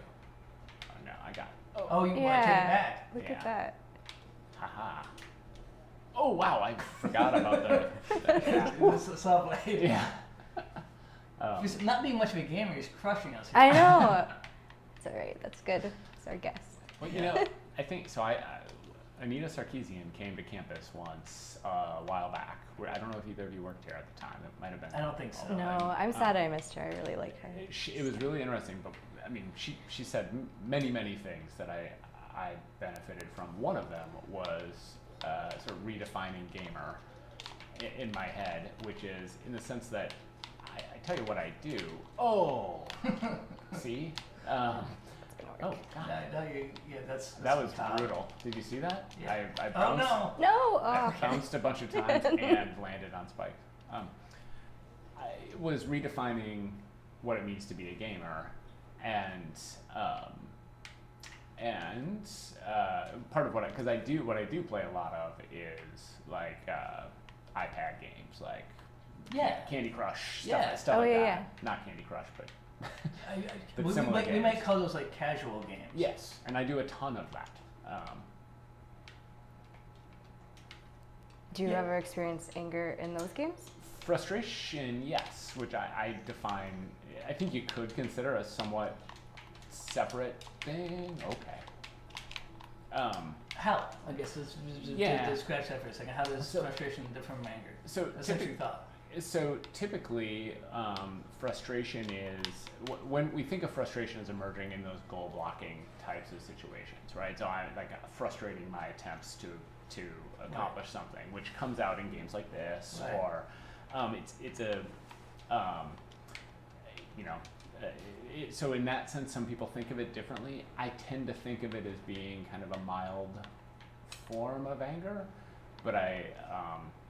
Oh, no, I got. Oh, you want to take it back? Look Yeah. at that. Haha. Oh wow, I forgot about the yeah. It's a saw blade. Yeah. He's not being much of a gamer, he's crushing us. I know. It's all right. That's good. It's our guess. Well, I think so. Anita Sarkeesian came to campus once a while back. Where I don't know if either of you worked here at the time. It might have been. I don't think so. No, I'm sad I missed her. I really like her. It was really interesting, but I mean, she said many things that I benefited from. One of them was sort of redefining gamer in my head, which is in the sense that I tell you what I do. Oh, see. Oh God! That was brutal. Did you see that? Yeah. I bounced, No. Oh, okay. bounced a bunch of times and landed on spikes. I was redefining what it means to be a gamer, and part of what I do play a lot of is like iPad games, like Candy Crush, stuff Oh, like yeah, that. yeah. Not Candy Crush, but. We games. might call those like casual games. Yes, and I do a ton of that. Do you ever experience anger in those games? Frustration, yes, which I define, I think you could consider a somewhat separate thing. Okay. How? I guess let's scratch that for a second. How does frustration differ from anger? So That's what you thought. So typically, frustration is when we think of frustration as emerging in those goal blocking types of situations, right? So I'm like frustrating my attempts to accomplish something, which comes out in games like this, or it's a so in that sense, some people think of it differently. I tend to think of it as being kind of a mild form of anger, but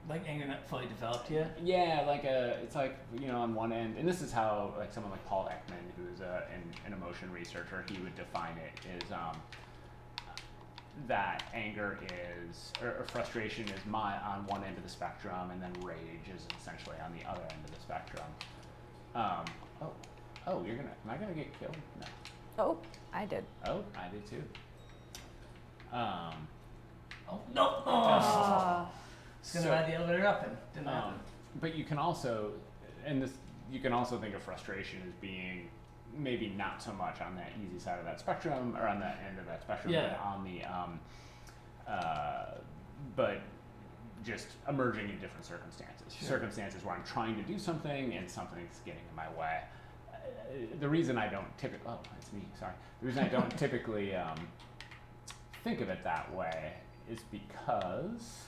like anger not fully developed yet? Yeah, it's like, on one end, and this is how like someone like Paul Ekman, who's an emotion researcher, he would define it, is that anger is, or frustration is on one end of the spectrum, and then rage is essentially on the other end of the spectrum. Am I gonna get killed? No. Oh, I did. Oh, I did too. Oh, no! Oh. It's gonna ride the elevator up and didn't happen. But you can also, you can also think of frustration as being maybe not so much on that easy side of that spectrum, or on that end of that spectrum, but on the, but just emerging in different circumstances. Sure. Circumstances where I'm trying to do something and something's getting in my way. The reason I don't typically, it's me, sorry. The reason I don't typically think of it that way is because,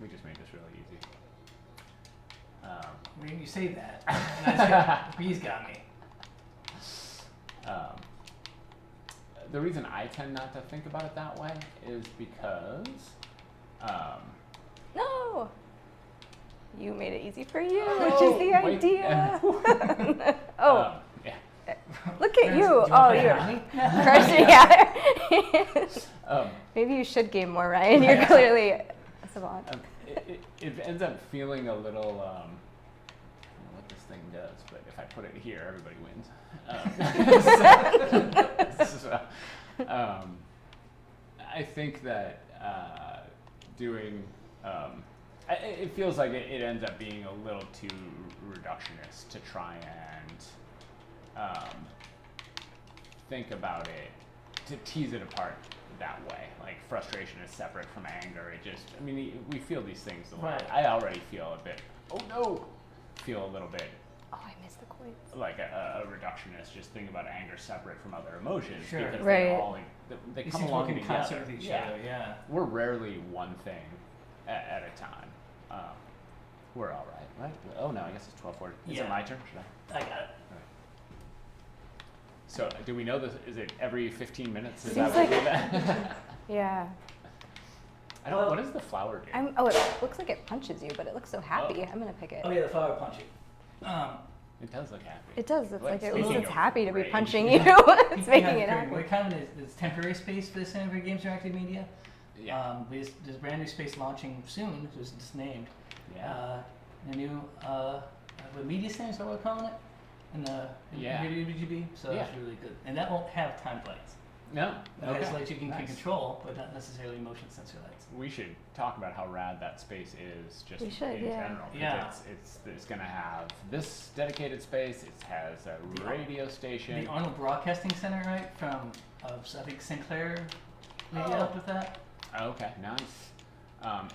we just made this really easy. When you say that, and bees got me. The reason I tend not to think about it that way is because, No! You made it easy for you, which is the idea. Yeah. Look at you. You're crushing it. Maybe you should game more, Ryan. You're clearly a savant. It ends up feeling a little, I don't know what this thing does, but if I put it here, everybody wins. I think that it feels like it ends up being a little too reductionist to try and think about it, to tease it apart that way. Like frustration is separate from anger. We feel these things a lot. Right. I already feel a bit, feel a little bit. Oh, I missed the coins. Like a reductionist, just think about anger separate from other emotions. Sure. Because right. they all they come along in together. concert with each other. Yeah. We're rarely one thing at a time. We're all right? Oh no, I guess it's 12:40. Is it my turn? Should I? I got it. All right. So do we know this? Is it every 15 minutes? Is Seems that what we like- do that? Yeah. I don't. What does the flower do? It looks like it punches you, but it looks so happy. Oh. I'm gonna pick it. Oh yeah, the flower punching. It does look happy. It does. It's like at least speaking it's of happy to be rage. punching you. It's making it happy. We're kind of in this temporary space for the Center for Games Interactive Media. Yeah. There's a brand new space launching soon. It was just named. Yeah. A new media center, is that what we're calling it? In WGB. So that's really good. And that won't have time lights. No. It has lights you can control, but not necessarily motion sensor lights. We should talk about how rad that space is, just We should, in yeah. general. Yeah. It's going to have this dedicated space. It has a radio station. The Arnold Broadcasting Center, right? From I think Sinclair maybe help with that. Okay, nice.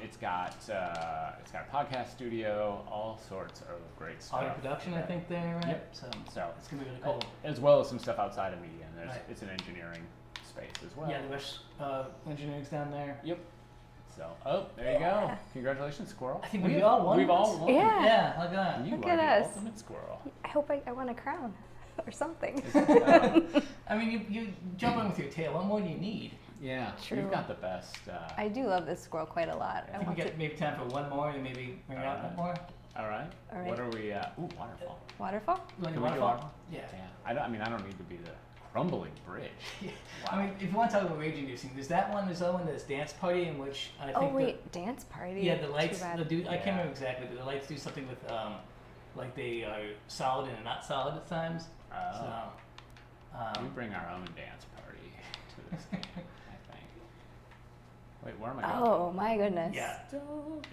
It's got a podcast studio, all sorts of great stuff. Audio production, I think there, right? Yep. So So it's gonna be really cool. as well as some stuff outside of media, and Right. it's an engineering space as well. Yeah, the Rush engineering's down there. Yep. So, there you go. Congratulations, Squirrel. I think we all won. We've all won. Yeah. Yeah, look at that. You Look are at the us. ultimate squirrel. I hope I won a crown or something. I mean, you jump in with your tail. What more do you need? Yeah, True. you've got the best. I do love this squirrel quite a lot. I think we got maybe time for one more and maybe bring out one more. All right. All right. What are we? Ooh, waterfall. Waterfall? You want Can to we do waterfall? Yeah. Yeah. I don't need to be the crumbling bridge. Yeah. Wow. I mean, if you want to talk about rage inducing, there's that one. There's the one that's dance party in which I think. Oh wait, dance party. Yeah, the lights. Too bad. The dude. I Yeah. can't remember exactly, but the lights do something with like they are solid and not solid at times. Oh. So. We bring our own dance party to this game, I think. Wait, where am I going? Oh my goodness. Yeah.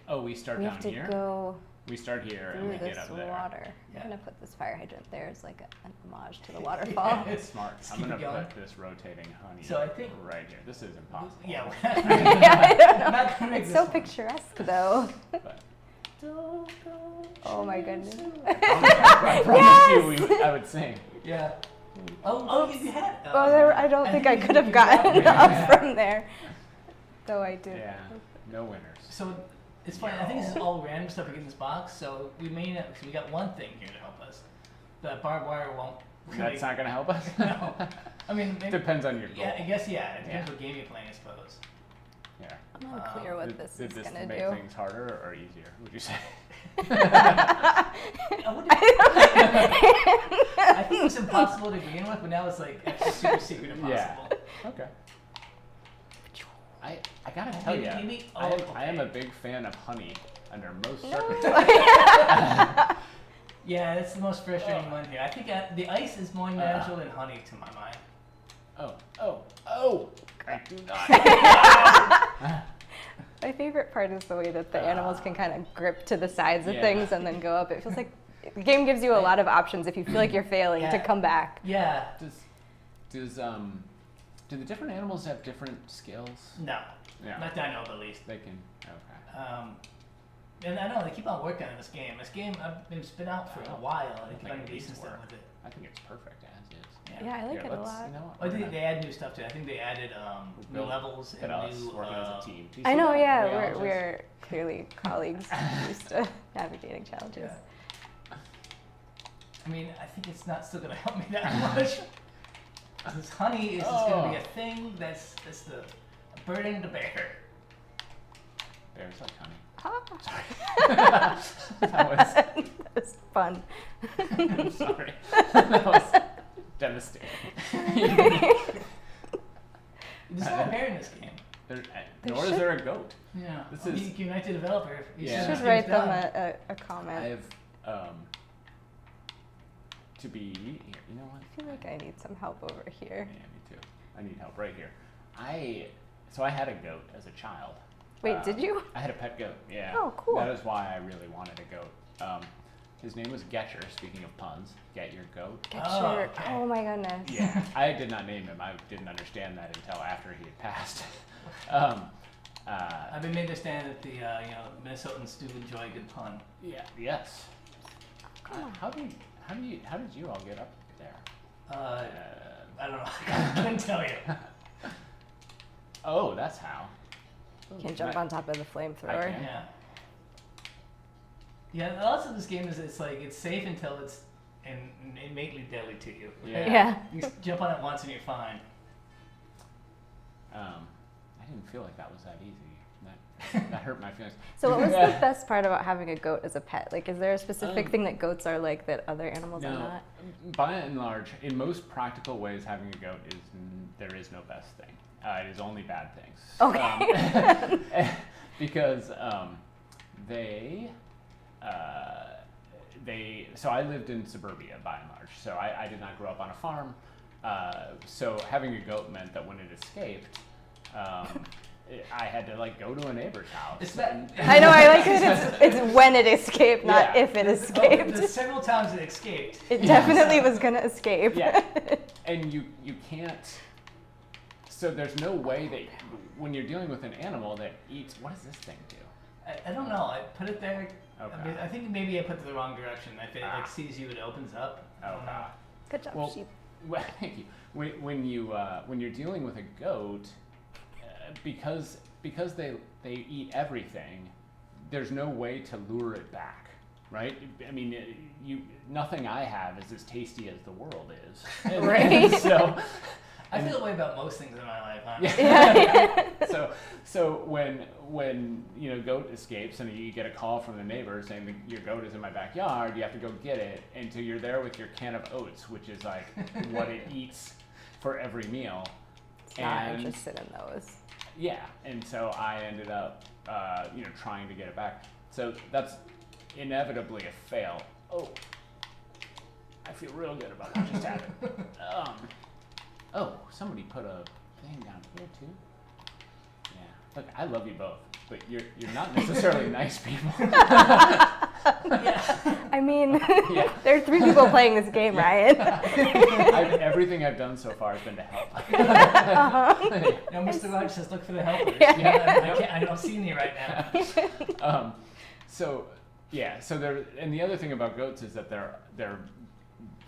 Oh, we start We down have to here. go We start here and through we get this up there. water. Yeah. I'm gonna put this fire hydrant there as like an homage to the waterfall. It's smart. Let's I'm keep gonna it going. put this rotating honey So I think- right here. This is impossible. Yeah. Yeah, I don't know. I'm not gonna make It's this so one. picturesque though. But Oh my goodness. I promise you, I would sing. Yeah. Oh, you had. Well, I don't think I could have gotten up from there. Though I did. Yeah, no winners. So it's funny. I think this is all random stuff we get in this box. So we may not. We got one thing here to help us. The barbed wire won't. Really, That's not gonna help us. No. I mean, maybe, Depends on your goal. yeah. I guess yeah. It depends Yeah. what game you're playing, I suppose. Yeah. I'm not clear what Did this did is this gonna make do. things harder or easier? Would you say? I think it was impossible to begin with, but now it's like extra super secret impossible. Yeah. Okay. I gotta tell you, Maybe- I am okay. a big fan of honey under most No. circumstances. Yeah, that's the most frustrating one here. I think the ice is more natural than honey to my mind. Oh! I do not. My favorite part is the way that the animals can kind of grip to the sides of Yeah. things and then go up. It feels like the game gives you a lot of options if you feel like you're failing to Yeah. come back. Yeah. Do the different animals have different skills? No. Yeah. Not that I know of, at least. They can. Okay. And I know they keep on working on this game. This game, it's been out for a while. I They keep think on it releasing needs stuff work. with it. I think it's perfect as is. Yeah, I like it a let's- lot. You know what? Oh, we're gonna they added new stuff too. I think they added new build- levels look and at us new. working as a team. Do you I see know, that? yeah, We all just- we're clearly colleagues used to navigating challenges. Yeah. I mean, I think it's not still gonna help me that much. This honey is just gonna be a thing that's the burden to bear. Bears like honey. Ah. That was. That was fun. I'm sorry. That was devastating. There's no bear in this game. Nor is should- there a goat. Yeah. This is- You can unite the developer. You Yeah. said Should this write game's them done. a comment. I have to be here. You know what? I feel like I need some help over Yeah, here. me too. I need help right here. So I had a goat as a child. Wait, did you? I had a pet goat. Yeah. Oh, cool. That is why I really wanted a goat. His name was Getcher. Speaking of puns, get your goat. Get Oh, your, okay. oh my goodness. Yeah, I did not name him. I didn't understand that until after he had passed. I've been made to understand that the Minnesotans do enjoy a good pun. Yeah. Yes. Come on. How did you all get up there? I don't know. I couldn't tell you. Oh, that's how. You can jump on top of the flamethrower. I can. Yeah. Yeah. Also, this game is it's safe until it's innately deadly to you. Yeah. Yeah. You just jump on it once and you're fine. I didn't feel like that was that easy. That hurt my feelings. So what was the best part about having a goat as a pet? Like, is there a specific thing that goats are like that other animals are No, not? by and large, in most practical ways, having a goat there is no best thing. It is only bad things. Okay. Because so I lived in suburbia by and large. So I did not grow up on a farm. So having a goat meant that when it escaped, I had to go to a neighbor's house. It's that. I know, I like that it's when it escaped, not Yeah. if it The escaped. several times it escaped. It definitely was gonna escape. Yeah. And you can't So there's no way that when you're dealing with an animal that eats, what does this thing do? I don't know. I put it there. Okay. I mean, I think maybe I put it the wrong direction. If it like sees you, it opens up. I don't know. Good job, Well, sheep. well, thank you. When you're dealing with a goat, because they eat everything, there's no way to lure it back, right? I mean, nothing I have is as tasty as the world is, Right. So. I feel that way about most things in my life, huh? Yeah. So when goat escapes and you get a call from the neighbor saying that your goat is in my backyard, you have to go get it, and so you're there with your can of oats, which is like what it eats for every meal. Not interested in those. Yeah, and so I ended up trying to get it back. So that's inevitably a fail. Oh, I feel real good about what just happened. Oh, somebody put a thing down here too. Yeah. Look, I love you both, but you're not necessarily nice people. I mean, Yeah. there are 3 people playing this game, Ryan. Everything I've done so far has been to help. Mr. Rogers says, look for the helpers. Yeah. I don't see any right now. So and the other thing about goats is that they're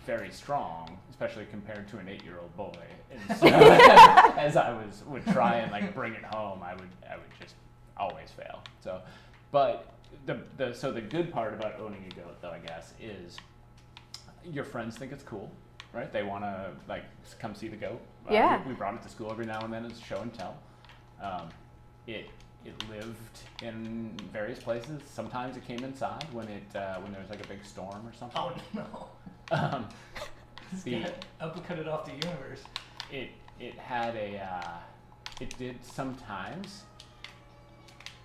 very strong, especially compared to an 8-year-old boy. And so, as I would try and like bring it home, I would just always fail. So, but the good part about owning a goat, though, I guess, is your friends think it's cool, right? They want to like come see the goat. Yeah. We brought it to school every now and then as show and tell. It lived in various places. Sometimes it came inside when there was like a big storm or something. Oh no. Uppercut it off the universe. It had it did sometimes.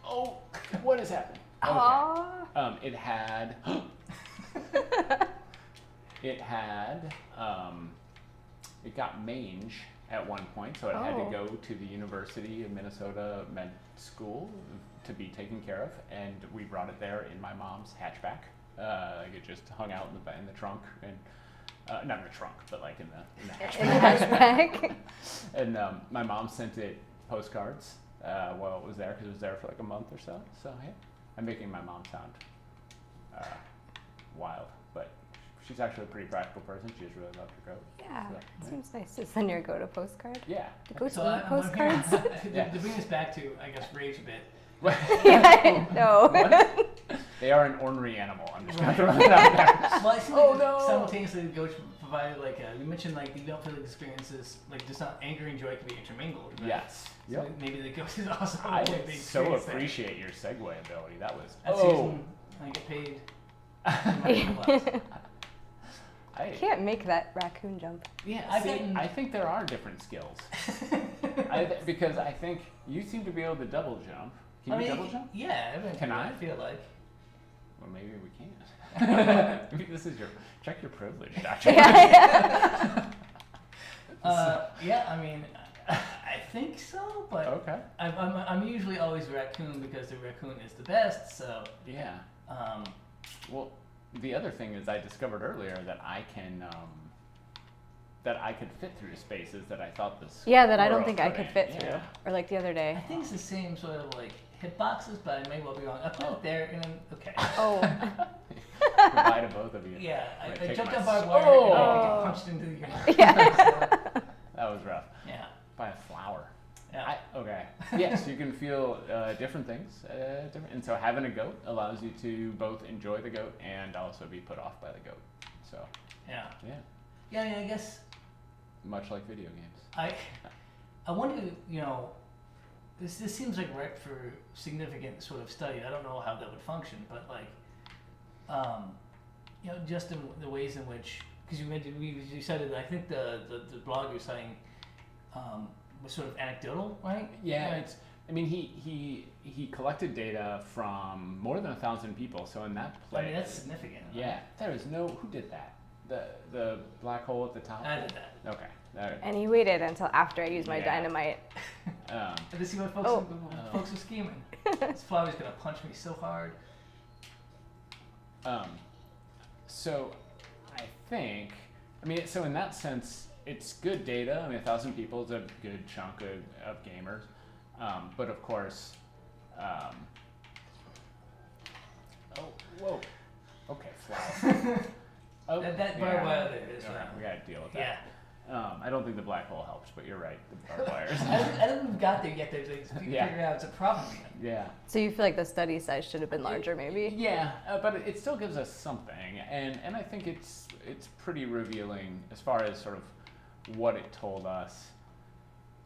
Oh, what has happened? Okay. It had it got mange at one point, so it had to go to the University of Minnesota Med School to be taken care of, and we brought it there in my mom's hatchback. It just hung out in the trunk, and not in the trunk, but like in the hatchback. In the hatchback. And my mom sent it postcards while it was there, because it was there for like a month or so. So yeah, I'm making my mom sound wild, but she's actually a pretty practical person. She just really loved her goat. Yeah, So, it seems nice to send your goat a postcard. Yeah. The goats So eat postcards. to bring this back to, I guess, rage a bit. Yeah, no. What? They are an ornery animal. I'm just gonna throw that out there. Well, I see simultaneously the goats provided like you mentioned like you don't feel like experiences like just not anger and joy can be intermingled. Right? Yes. So Yep. maybe the goat is also a I way big so experience appreciate your segue ability. That was that season I get paid. I can't make that raccoon jump. Yeah, I think there are different skills. Because I think you seem to be able to double jump. Can you double jump? Yeah, everyone Can I? feel like. Well, maybe we can't. Maybe this is check your privilege, Doctor. Yeah, I mean, I think so, but Okay. I'm usually always raccoon because the raccoon is the best. So Yeah. Well, the other thing is I discovered earlier that I could fit through spaces that I thought this. Yeah, that I don't squirrel think I could fit couldn't. through. Yeah. Or like the other I day. think it's the same sort of like hitboxes, but I may well be wrong. I put it there, and then okay. Oh. Goodbye to both of you. Yeah, I'm gonna I take jumped my on barbed wire Oh! and I get punched into the ground. Yeah. That was rough. Yeah. By a flower. Yeah. Okay. Yes, you can feel different things. And so having a goat allows you to both enjoy the goat and also be put off by the goat. So, Yeah. yeah, Yeah, I mean, I guess much like video games. I wonder, this seems like ripe for significant sort of study. I don't know how that would function, but like, just in the ways in which, because you cited, I think the blog you're citing was sort of anecdotal, right? Yeah, Right. he collected data from more than 1,000 people. So in that place, I mean, that's significant. Right? yeah, there is who did that? The black hole at the top. I did that. Okay. And he waited until after I used my Yeah. dynamite. I just see what folks are scheming. This flower's gonna punch me so hard. So I think, so in that sense, it's good data. I mean, 1,000 people is a good chunk of gamers, but of course, oh, whoa, okay, fly. Oh, that barbed wire there is. All right, we gotta deal with that. Yeah. I don't think the black hole helps, but you're right. The barbed wires. I don't think we've got there yet. There's figure out it's a problem yet. Yeah. So you feel like the study size should have been larger, maybe? Yeah, but it still gives us something, and I think it's pretty revealing as far as sort of what it told us.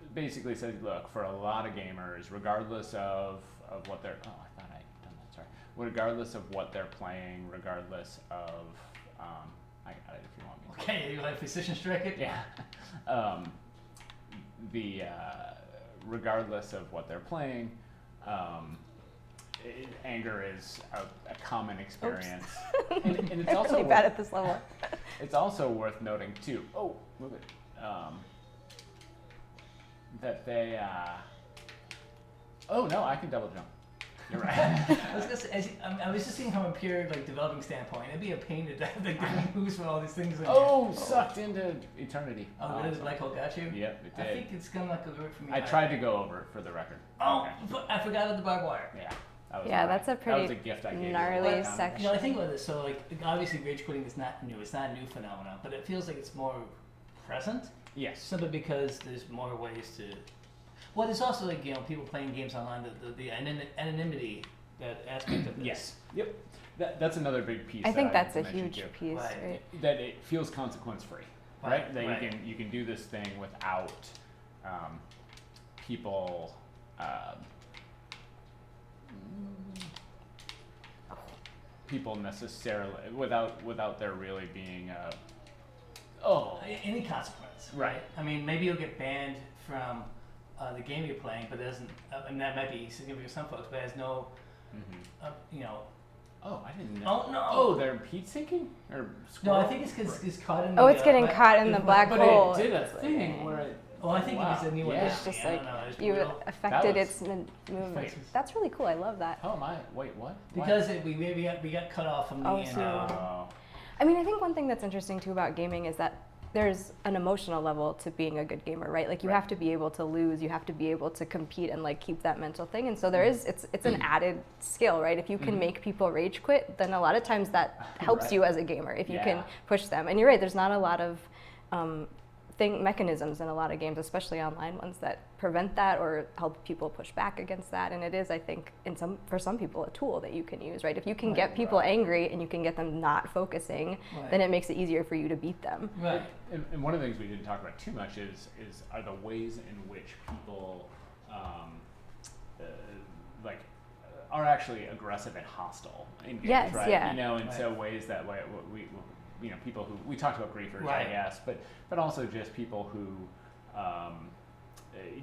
It basically said, look, for a lot of gamers, regardless of what they're I thought I'd done that. Sorry. Regardless of what they're playing, regardless of I got it if you want me. Okay, you like precision strike it? Yeah. Regardless of what they're playing, anger is a common experience, and it's I'm also really bad at this level. it's also worth noting too. Oh, move it. That they. Oh no, I can double jump. You're right. I was gonna say, I was just seeing from a pure like developing standpoint, it'd be a pain to have like different moves for all these things. Sucked into eternity. Oh, really? The black hole got you? Yep, it did. I think it's gonna like work for me. I tried to go over it for the record. Oh, Okay. but I forgot about the barbed wire. Yeah. That was Yeah, my- that's a that pretty was a gift I gave you a gnarly long time ago. section. You know, I think about this. So, like, obviously, rage quitting is not new. It's not a new phenomenon, but it feels like it's more present Yes. simply because there's more ways to. Well, there's also like people playing games online. The anonymity, that aspect of this. Yes. Yep. That's another big piece. I think that that's I a need to huge mention, too. piece, Right. right? That it feels consequence free, right? Right, That right. you can do this thing without people. People necessarily without there really being Any consequence, Right. I mean, maybe you'll get banned from the game you're playing, but it doesn't. And that might be significant for some folks, but it has no, Oh, I didn't know. Oh, no. Oh, they're heat sinking or No, squirrel? I think it's because it's caught in. The, Oh, it's getting but- caught in the black But hole. it did a It's like- thing where it. Oh, I think Wow. it's a new one. Yeah. It's just I like don't know, it's you brutal. affected That was- its movement. Thanks. That's really cool. I love that. How am I? Wait, what? Why? Because we got cut off from the. Oh, so- Oh. I mean, I think one thing that's interesting too about gaming is that there's an emotional level to being a good gamer, right? Like you Right. have to be able to lose, you have to be able to compete and like keep that mental thing. And so there is, it's an added skill, right? If you can make people rage quit, then a lot of times that helps Right. you as a gamer if you Yeah. can push them. And you're right, there's not a lot of mechanisms in a lot of games, especially online ones, that prevent that or help people push back against that. And it is, I think, for some people, a tool that you can use, right? If you can get people angry and you can get them not focusing, Right. then it makes it easier for you to beat them. Right. And one of the things we didn't talk about too much are the ways in which people are actually aggressive and hostile in games, Yes, right? yeah. You know, and Right. so ways that we people who we talked about griefers, Right. I guess, but also just people who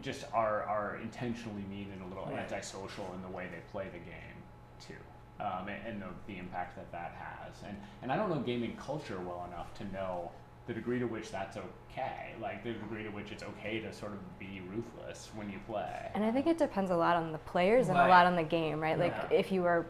just are intentionally mean and a little Right. antisocial in the way they play the game too, and the impact that has. And I don't know gaming culture well enough to know the degree to which that's okay, like the degree to which it's okay to sort of be ruthless when you play. And I think it depends a lot on the players and a Right. lot on the game, right? Like Yeah. if you are,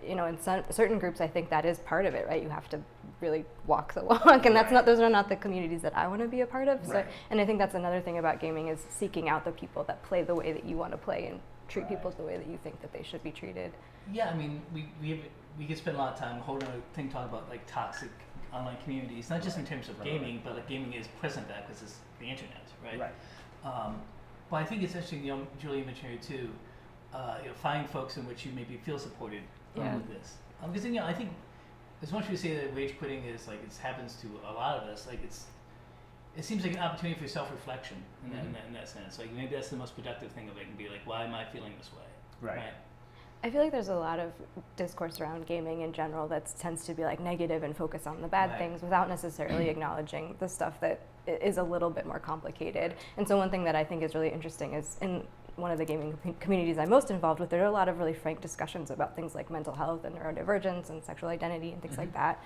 in certain groups, I think that is part of it, right? You have to really walk the walk, and those are not the communities that I want to be a part of. So, Right. and I think that's another thing about gaming is seeking out the people that play the way that you want to play and treat Right. people the way that you think that they should be treated. Yeah, I mean, we could spend a lot of time holding a thing talking about like toxic online communities, not just in terms of Right. gaming, but like gaming is present that because it's the internet, right? Right. But I think it's interesting, Julie mentioned here too, find folks in which you maybe feel supported Yeah. with this. Because I think as much as we say that rage quitting is like it happens to a lot of us, like it seems like an opportunity for self-reflection in that sense. Like maybe that's the most productive thing of it, can be like, why am I feeling this way? Right. I feel like there's a lot of discourse around gaming in general that tends to be like negative and focus on the bad Right. things without necessarily acknowledging the stuff that is a little bit more complicated. And so one thing that I think is really interesting is in one of the gaming communities I'm most involved with, there are a lot of really frank discussions about things like mental health and neurodivergence and sexual identity and things like that.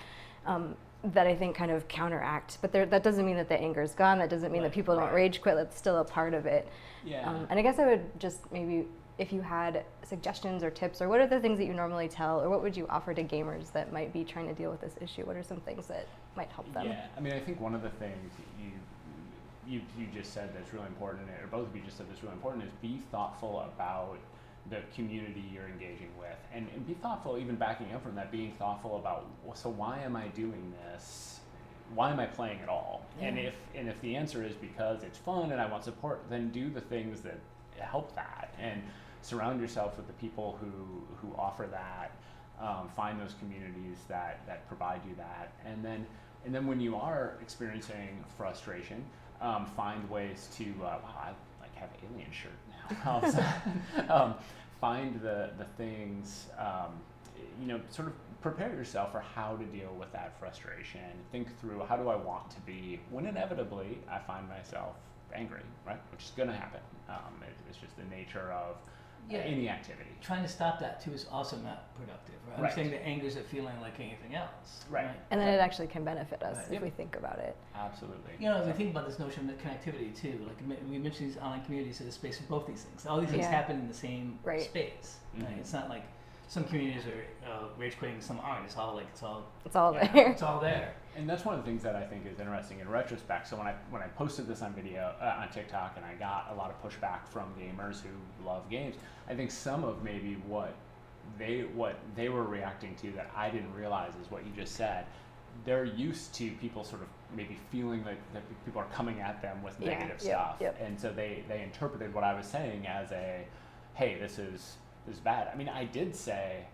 That I think kind of counteract, but that doesn't mean that the anger is gone. That doesn't mean that Right. people don't rage quit. That's still a part of it. Yeah. And I guess I would just maybe, if you had suggestions or tips, or what are the things that you normally tell, or what would you offer to gamers that might be trying to deal with this issue? What are some things that might help them? Yeah, I mean, I think one of the things you just said that's really important, or both of you just said that's really important, is be thoughtful about the community you're engaging with, and be thoughtful, even backing up from that, being thoughtful about, well, so why am I doing this? Why am I playing at all? Yeah. And if the answer is because it's fun and I want support, then do the things that help that, and surround yourself with the people who offer that. Find those communities that provide you that, and then when you are experiencing frustration, find ways to wow, I like have alien shirt now. Find the things, sort of prepare yourself for how to deal with that frustration. Think through, how do I want to be when inevitably I find myself angry, right? Which is going to happen. It's just the nature of any activity. Trying to stop that too is also not productive. Right? Right. Understanding that anger is a feeling like anything else. Right. And then it actually can benefit us if Yep. we think about it. Absolutely. We think about this notion of connectivity too. Like we mentioned, these online communities are the space for both these things. All these things happen in the same space. Right? Mm-hmm. It's not like some communities are rage quitting, some aren't. It's all there. It's all there. And that's one of the things that I think is interesting in retrospect. So when I posted this on video on TikTok, and I got a lot of pushback from gamers who love games, I think some of maybe what they were reacting to that I didn't realize is what you just said. They're used to people sort of maybe feeling that people are coming at them with negative stuff, and so they interpreted what I was saying as a, hey, this is bad. I mean, I did say,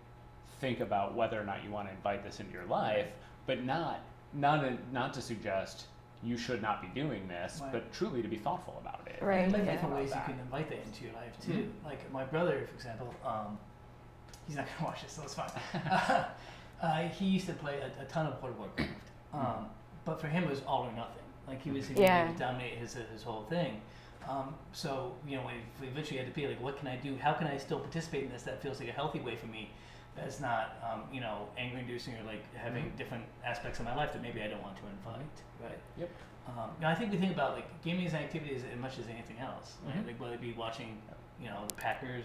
think about whether or not you want to invite this into your life, but not to suggest you should not be doing this, but truly to be thoughtful about it. Right. And there are different ways you can invite that into your life too. Mm-hmm. Like my brother, for example, he's not gonna watch this, so it's fine. He used to play a ton of World of Warcraft, but for him it was all or nothing. Like he was to dominate his whole thing. So we eventually had to be like, what can I do? How can I still participate in this that feels like a healthy way for me? That's not, anger inducing or like having different aspects of my life that maybe I don't want to invite, right? Yep. I think we think about like gaming as an activity as much as anything else, right? Like whether it be watching, the Packers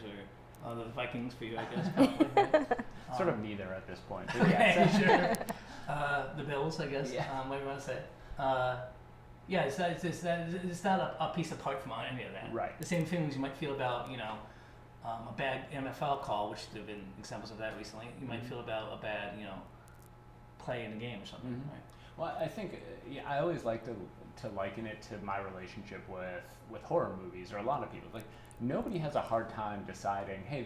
or the Vikings for you, I guess. Probably, right? Sort of neither at this point. Sure. The Bills, I guess. What do you want to say? It's not a piece apart from any of that. Right. The same feelings you might feel about, a bad MFL call, which there have been examples of that recently. You might feel about a bad, play in the game or something, right? Well, I think I always like to liken it to my relationship with horror movies, or a lot of people. Like, nobody has a hard time deciding, hey,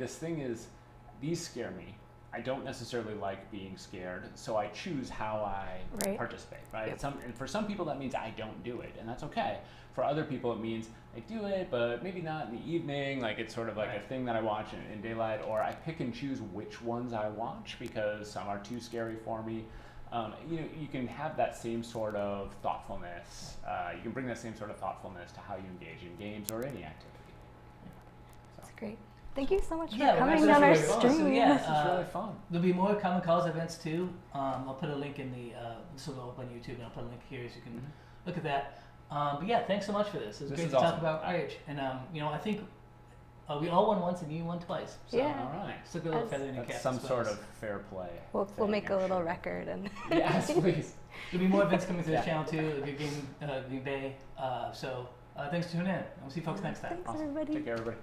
these scare me. I don't necessarily like being scared, so I choose how I participate, right? Yep. And for some people that means I don't do it, and that's okay. For other people it means I do it, but maybe not in the evening, like it's sort of like a thing that I watch in daylight, or I pick and choose which ones I watch because some are too scary for me. You can have that same sort of thoughtfulness, you can bring that same sort of thoughtfulness to how you engage in games or any activity. That's great. Thank you so much for Yeah, coming well, on our really fun. stream. So, This is really fun. There'll be more Common Cause events too. I'll put a link in this will go up on YouTube, and I'll put a link here so you can look at that. But yeah, thanks so much for this. It was great to talk about rage. And I think we all won once and you won twice. So, all right. Still a little feather in your cap. Some sort of fair play. We'll make a little record. And yes, please. There'll be more events coming to this channel too. Good Game Bay. So thanks for tuning in. I'll see you folks next time. Thanks, everybody. Take care, everybody.